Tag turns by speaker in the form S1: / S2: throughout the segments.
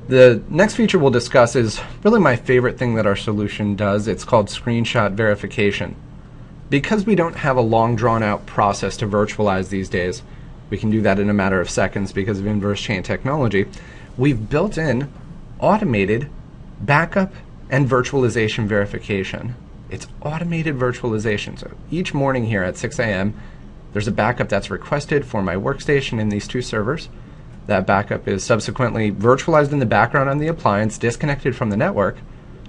S1: The next feature we'll discuss is really my favorite thing that our solution does. It's called screenshot verification. Because we don't have a long drawn-out process to virtualize these days, we can do that in a matter of seconds because of inverse chain technology. We've built in automated backup and virtualization verification. It's automated virtualization. So each morning here at 6 a.m., there's a backup that's requested for my workstation in these two servers. That backup is subsequently virtualized in the background on the appliance, disconnected from the network,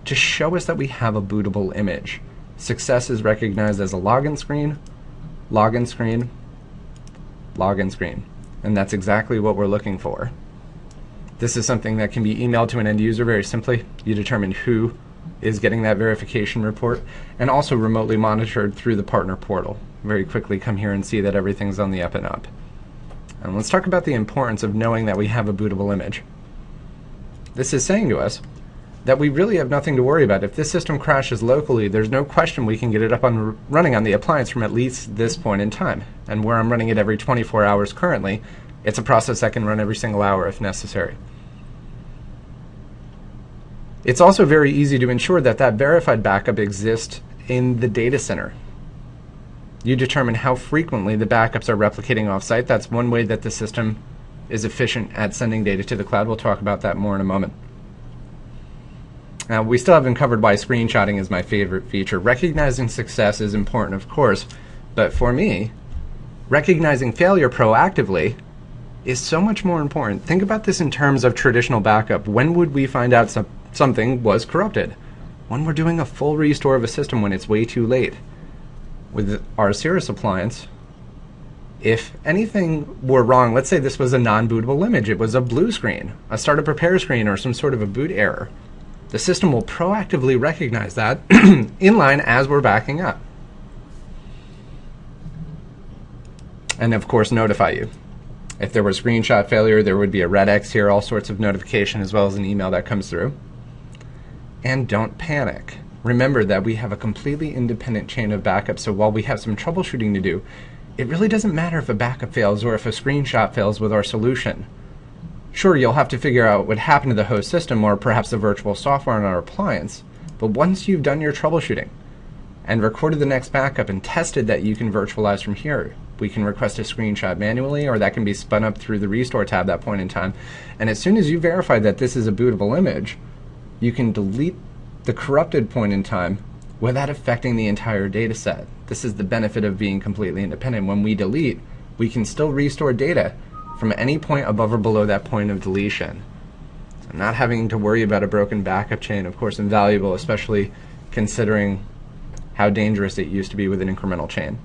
S1: to show us that we have a bootable image. Success is recognized as a login screen, login screen, login screen. And that's exactly what we're looking for. This is something that can be emailed to an end user very simply. You determine who is getting that verification report, and also remotely monitored through the partner portal. Very quickly come here and see that everything's on the up and up. And let's talk about the importance of knowing that we have a bootable image. This is saying to us that we really have nothing to worry about. If this system crashes locally, there's no question we can get it up and running on the appliance from at least this point in time. And where I'm running it every 24 hours currently, it's a process that can run every single hour if necessary. It's also very easy to ensure that that verified backup exists in the data center. You determine how frequently the backups are replicating off-site. That's one way that the system is efficient at sending data to the cloud. We'll talk about that more in a moment. Now, we still haven't covered why screenshotting is my favorite feature. Recognizing success is important, of course, but for me, recognizing failure proactively is so much more important. Think about this in terms of traditional backup. When would we find out something was corrupted? When we're doing a full restore of a system when it's way too late. With our Cirrus appliance, if anything were wrong, let's say this was a non-bootable image, it was a blue screen, a startup repair screen, or some sort of a boot error, the system will proactively recognize that inline as we're backing up. And of course notify you. If there was screenshot failure, there would be a red X here, all sorts of notification, as well as an email that comes through. And don't panic. Remember that we have a completely independent chain of backup, so while we have some troubleshooting to do, it really doesn't matter if a backup fails or if a screenshot fails with our solution. Sure, you'll have to figure out what happened to the host system or perhaps the virtual software on our appliance, but once you've done your troubleshooting and recorded the next backup and tested that you can virtualize from here, we can request a screenshot manually, or that can be spun up through the Restore tab at that point in time. And as soon as you verify that this is a bootable image, you can delete the corrupted point in time without affecting the entire data set. This is the benefit of being completely independent. When we delete, we can still restore data from any point above or below that point of deletion. So not having to worry about a broken backup chain, of course, invaluable, especially considering how dangerous it used to be with an incremental chain.